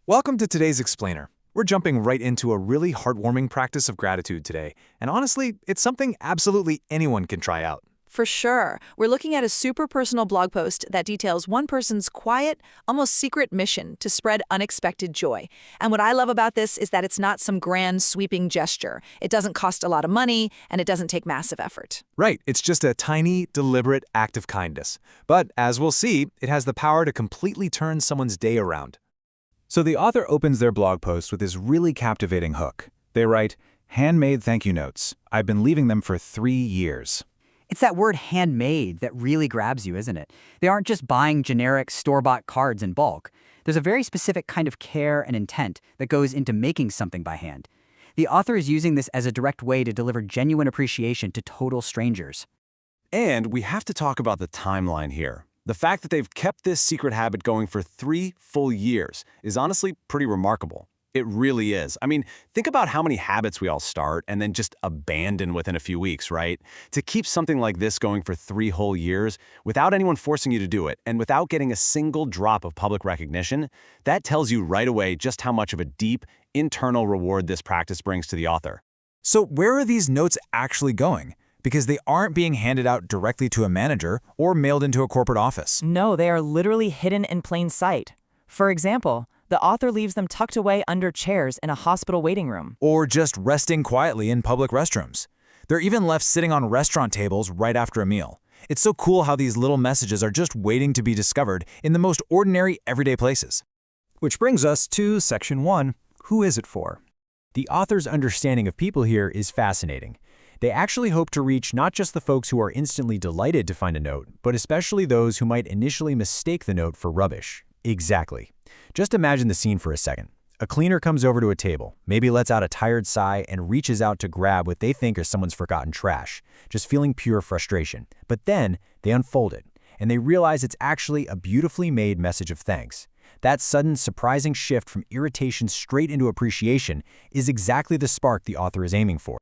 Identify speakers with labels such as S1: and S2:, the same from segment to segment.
S1: Welcome to today's Explainer. We're jumping right into a really heartwarming practice of gratitude today, and honestly, it's something absolutely anyone can try out.
S2: For sure. We're looking at a super personal blog post that details one person's quiet, almost secret mission to spread unexpected joy. And what I love about this is that it's not some grand, sweeping gesture. It doesn't cost a lot of money, and it doesn't take massive effort.
S1: Right, it's just a tiny, deliberate act of kindness. But as we'll see, it has the power to completely turn someone's day around. So the author opens their blog post with this really captivating hook. They write, "Handmade thank you notes. I've been leaving them for 3 years."
S3: It's that word handmade that really grabs you, isn't it? They aren't just buying generic store-bought cards in bulk. There's a very specific kind of care and intent that goes into making something by hand. The author is using this as a direct way to deliver genuine appreciation to total strangers.
S4: And we have to talk about the timeline here. The fact that they've kept this secret habit going for 3 full years is honestly pretty remarkable. It really is. I mean, think about how many habits we all start and then just abandon within a few weeks, right? To keep something like this going for 3 whole years without anyone forcing you to do it and without getting a single drop of public recognition, that tells you right away just how much of a deep, internal reward this practice brings to the author.
S1: So where are these notes actually going? Because they aren't being handed out directly to a manager or mailed into a corporate office.
S5: No, they are literally hidden in plain sight. For example, the author leaves them tucked away under chairs in a hospital waiting room.
S1: Or just resting quietly in public restrooms. They're even left sitting on restaurant tables right after a meal. It's so cool how these little messages are just waiting to be discovered in the most ordinary, everyday places.
S6: Which brings us to Section 1, Who is it for? The author's understanding of people here is fascinating. They actually hope to reach not just the folks who are instantly delighted to find a note, but especially those who might initially mistake the note for rubbish. Exactly. Just imagine the scene for a second. A cleaner comes over to a table, maybe lets out a tired sigh and reaches out to grab what they think is someone's forgotten trash, just feeling pure frustration. But then they unfold it, and they realize it's actually a beautifully made message of thanks. That sudden, surprising shift from irritation straight into appreciation is exactly the spark the author is aiming for.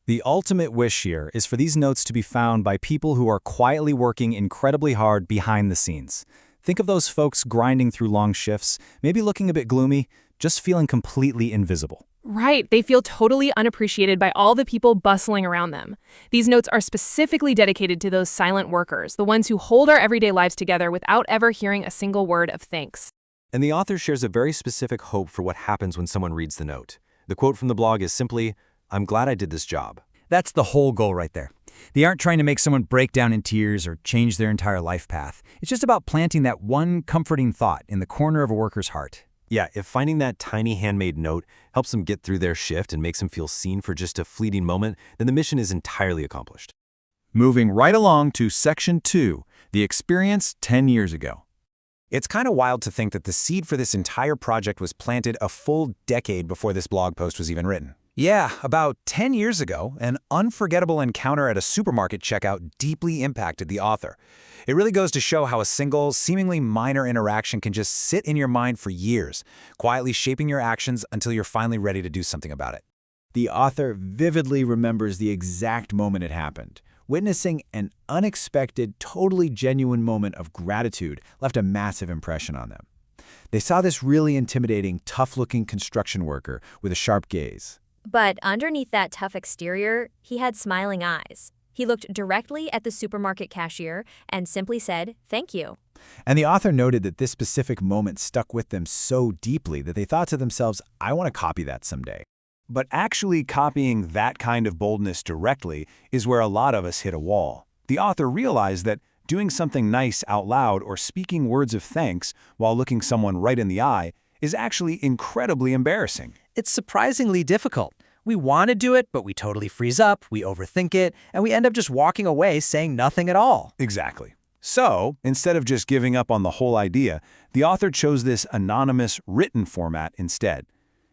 S6: The ultimate wish here is for these notes to be found by people who are quietly working incredibly hard behind the scenes. Think of those folks grinding through long shifts, maybe looking a bit gloomy, just feeling completely invisible.
S7: Right, they feel totally unappreciated by all the people bustling around them. These notes are specifically dedicated to those silent workers, the ones who hold our everyday lives together without ever hearing a single word of thanks.
S4: And the author shares a very specific hope for what happens when someone reads the note. The quote from the blog is simply, "I'm glad I did this job."
S3: That's the whole goal right there. They aren't trying to make someone break down in tears or change their entire life path. It's just about planting that one comforting thought in the corner of a worker's heart.
S4: Yeah, if finding that tiny handmade note helps them get through their shift and makes them feel seen for just a fleeting moment, then the mission is entirely accomplished.
S1: Moving right along to Section 2, the experience 10 years ago. It's kind of wild to think that the seed for this entire project was planted a full decade before this blog post was even written. Yeah, about 10 years ago, an unforgettable encounter at a supermarket checkout deeply impacted the author. It really goes to show how a single, seemingly minor interaction can just sit in your mind for years, quietly shaping your actions until you're finally ready to do something about it. The author vividly remembers the exact moment it happened. Witnessing an unexpected, totally genuine moment of gratitude left a massive impression on them. They saw this really intimidating, tough-looking construction worker with a sharp gaze.
S8: But underneath that tough exterior, he had smiling eyes. He looked directly at the supermarket cashier and simply said, "Thank you."
S1: And the author noted that this specific moment stuck with them so deeply that they thought to themselves, I want to copy that someday. But actually copying that kind of boldness directly is where a lot of us hit a wall. The author realized that doing something nice out loud or speaking words of thanks while looking someone right in the eye is actually incredibly embarrassing.
S9: It's surprisingly difficult. We want to do it, but we totally freeze up, we overthink it, and we end up just walking away saying nothing at all.
S4: Exactly. So, instead of just giving up on the whole idea, the author chose this anonymous written format instead.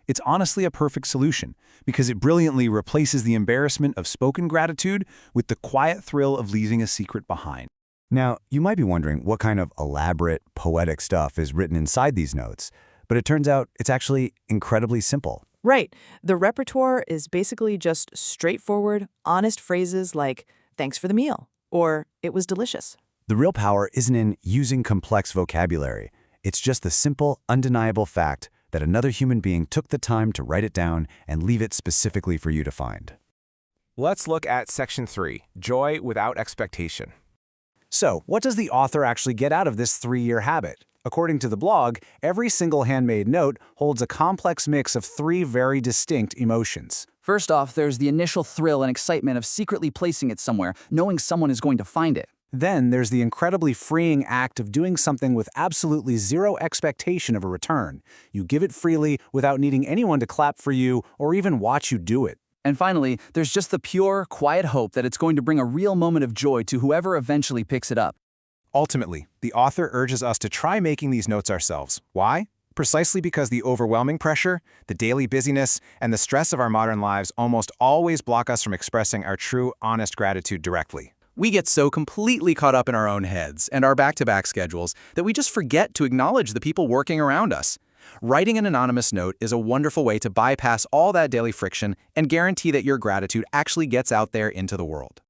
S4: It's honestly a perfect solution because it brilliantly replaces the embarrassment of spoken gratitude with the quiet thrill of leaving a secret behind.
S10: Now, you might be wondering what kind of elaborate, poetic stuff is written inside these notes, but it turns out it's actually incredibly simple.
S5: Right. The repertoire is basically just straightforward, honest phrases like, "Thanks for the meal," or "It was delicious."
S10: The real power isn't in using complex vocabulary. It's just the simple, undeniable fact that another human being took the time to write it down and leave it specifically for you to find.
S1: Let's look at Section 3, Joy Without Expectation.
S10: So, what does the author actually get out of this 3-year habit? According to the blog, every single handmade note holds a complex mix of 3 very distinct emotions.
S11: First off, there's the initial thrill and excitement of secretly placing it somewhere, knowing someone is going to find it.
S10: Then there's the incredibly freeing act of doing something with absolutely zero expectation of a return. You give it freely without needing anyone to clap for you or even watch you do it.
S11: And finally, there's just the pure, quiet hope that it's going to bring a real moment of joy to whoever eventually picks it up.
S1: Ultimately, the author urges us to try making these notes ourselves. Why? Precisely because the overwhelming pressure, the daily busyness, and the stress of our modern lives almost always block us from expressing our true, honest gratitude directly.
S12: We get so completely caught up in our own heads and our back-to-back schedules that we just forget to acknowledge the people working around us. Writing an anonymous note is a wonderful way to bypass all that daily friction and guarantee that your gratitude actually gets out there into the world.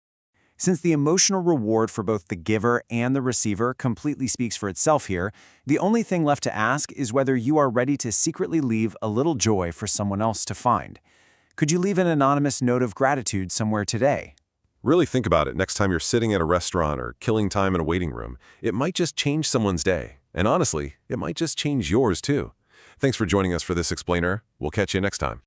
S1: Since the emotional reward for both the giver and the receiver completely speaks for itself here, the only thing left to ask is whether you are ready to secretly leave a little joy for someone else to find. Could you leave an anonymous note of gratitude somewhere today?
S13: Really think about it next time you're sitting at a restaurant or killing time in a waiting room. It might just change someone's day. And honestly, it might just change yours too. Thanks for joining us for this explainer. We'll catch you next time.